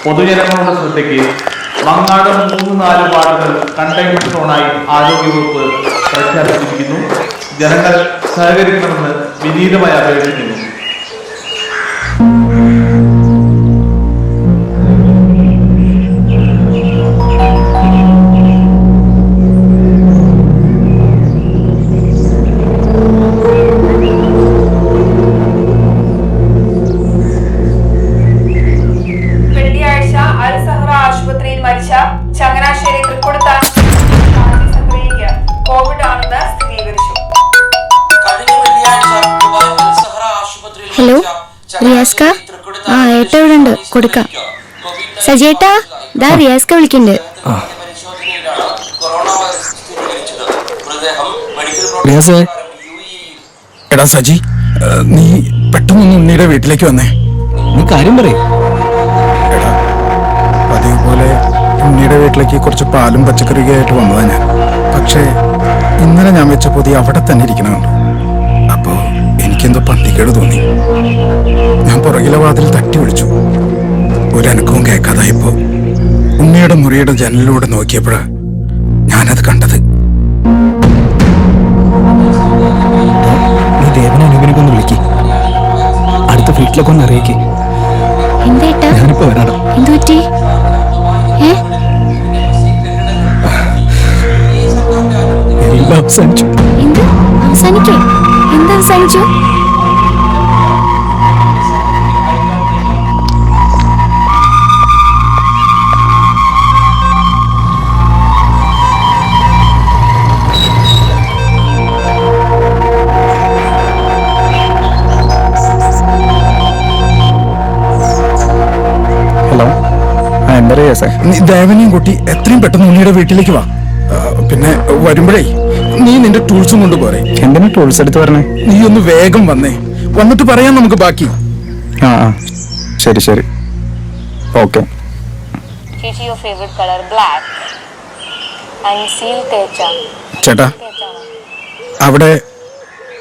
പൊതുജനങ്ങളുടെ ശ്രദ്ധയ്ക്ക് മങ്ങാട് 3-4 വാർഡുകൾ കണ്ടെയ്ൻമെന്റ് സോണായി ആരോഗ്യവകുപ്പ് പ്രഖ്യാപിച്ചിരിക്കുന്നു. ജനങ്ങൾ സഹകരിക്കണമെന്ന് വിനീതമായി അപേക്ഷിക്കുന്നു. ചങ്ങനാശ്ശേരി തൃക്കൊടുത്ത കോവിഡ് ആണെന്ന് സ്ഥിരീകരിച്ചു. ഹലോ റിയാസ്ക, ഏട്ടാ ഇവിടെ ഉണ്ട്, കൊടുക്കാം. സജേട്ടാ, ദാ റിയാസ്ക വിളിക്കണ്ട്. എടാ സജി, നീ പെട്ടെന്ന് ഉണ്ണിയുടെ വീട്ടിലേക്ക് വന്നേ. നീ കാര്യം പറയും. എടാ, അതേപോലെ ഉണ്ണിയുടെ വീട്ടിലേക്ക് കുറച്ച് പാലും പച്ചക്കറിയൊക്കെ ആയിട്ട് വന്നതാ ഞാൻ. പക്ഷേ ഇന്നലെ ഞാൻ വെച്ച പൊതി അവിടെ തന്നെ ഇരിക്കണുണ്ട്. അപ്പോ എനിക്കെന്തോ പന്തിക്കേട് തോന്നി. ഞാൻ പുറകിലെ വാതിൽ തട്ടി വിളിച്ചു. ഒരനക്കവും കേൾക്കാതായപ്പോ ഉണ്ണിയുടെ മുറിയുടെ ജനലിലൂടെ നോക്കിയപ്പോഴാ ഞാനത് കണ്ടത്. നീ ദേവനെ അനുവിനൊന്ന് വിളിക്ക്. അടുത്ത വീട്ടിലൊക്കെ ഒന്ന് അറിയിക്കേ. ഞാനിപ്പോ വരാടാ. എന്തു പറ്റി? എല്ലാം അവസാനിച്ചു. എന്ത് അവസാനിക്കേ? എന്ത് അവസാനിച്ചു? ഹലോ, എന്താ റിയാസേ? നീ ദേവനെയും കൂട്ടി എത്രയും പെട്ടെന്ന് ഉണ്ണിയുടെ വീട്ടിലേക്ക് വാ. പിന്നെ വരുമ്പോഴേ നീ നിന്റെ ടൂൾസും കൊണ്ട് പോരെ. എന്തിനാ ടൂൾസ് എടുത്ത് പറഞ്ഞേ? നീ ഒന്ന് വേഗം വന്നേ, വന്നിട്ട് പറയാം നമുക്ക് ബാക്കി. ആ ശരി ശരി, ഓക്കെ. ചേട്ടാ, അവിടെ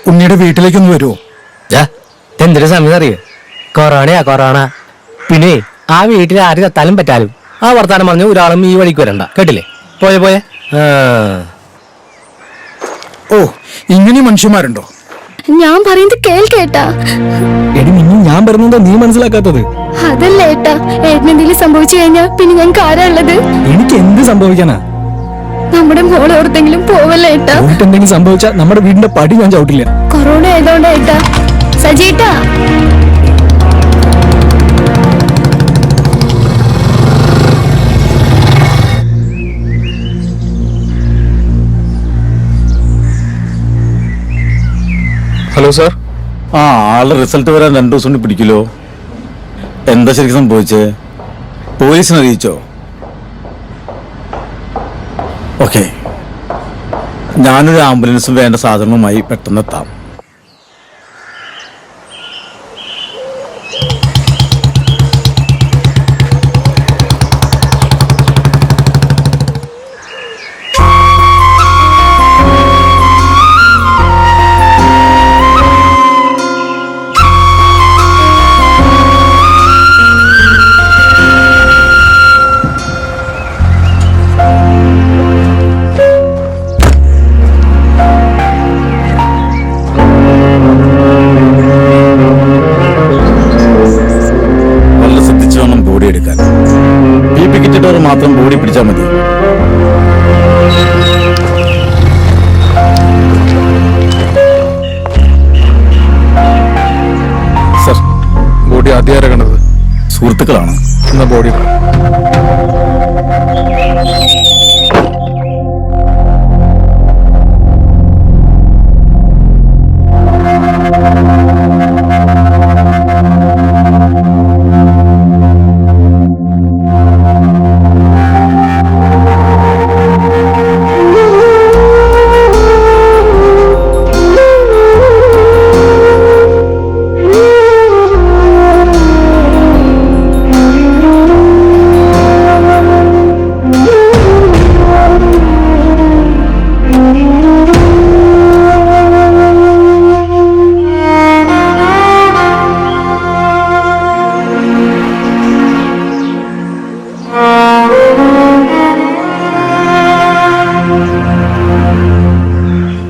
ഉണ്ണിയുടെ വീട്ടിലേക്കൊന്ന് വരുമോ? എന്തൊരു സമയം അറിയോ? കൊറോണയാ കൊറോണ. പിന്നെ ആ വീട്ടിൽ ആര് കത്താലും പറ്റാലും ആ വർത്താനം പറഞ്ഞു ഒരാളും ഈ വഴിക്ക് വരണ്ട, കേട്ടില്ലേ? പോയെ പോയെ. ഓ, ഇങ്ങനെ മനുഷ്യന്മാരുണ്ടോ? ഞാൻ പറയുന്നത് കേൾക്കേട്ടാ. എടി നിന്നു, ഞാൻ പറഞ്ഞെന്തോ നീ മനസ്സിലാക്കാത്തത്? അതല്ല ഏട്ടാ, ഏട്ടനെന്തെങ്കിലും സംഭവിച്ചു കഴിഞ്ഞാ പിന്നെ ഞങ്ങൾക്ക് ആരാ ഉള്ളത്? എനിക്ക് എന്ത് സംഭവിക്കാനാ? നമ്മുടെ മോളെ ഓർത്തെങ്കിലും പോവല്ലേ ഏട്ടാ? എന്തെങ്കിലും സംഭവിച്ചാ നമ്മുടെ വീടിന്റെ പടി ഞാൻ ചവിട്ടില്ല. കൊറോണ ആയതുകൊണ്ട് ഏട്ടാ. സജീട്ടാ, ഹലോ സാർ. ആളുടെ റിസൾട്ട് വരാൻ 2 ദിവസം കൊണ്ട് പിടിക്കലോ? എന്താ ശരിക്കും സംഭവിച്ചേ? പോലീസിനെ അറിയിച്ചോ? ഓക്കെ, ഞാനൊരു ആംബുലൻസും വേണ്ട സാധനവുമായി പെട്ടെന്ന് എത്താം. എടുക്കാൻ BP കിറ്റിട്ടവർ മാത്രം ബോഡി പിടിച്ചാൽ മതി. സർ, ബോഡി ആദ്യം കണ്ടത് സുഹൃത്തുക്കളാണ്. എന്നാ ബോഡി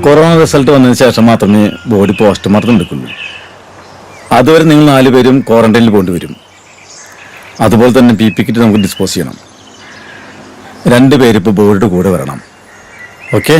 കൊറോണ റിസൾട്ട് വന്നതിന് ശേഷം മാത്രമേ ബോഡി പോസ്റ്റ്മോർട്ടം എടുക്കുള്ളൂ. അതുവരെ നിങ്ങൾ 4 പേരും ക്വാറന്റൈനിൽ പോകേണ്ടി വരും. അതുപോലെ തന്നെ PP കിറ്റ് നമുക്ക് ഡിസ്പോസ് ചെയ്യണം. 2 പേര് ഇപ്പോൾ ബോഡിയുടെ കൂടെ വരണം. ഓക്കെ?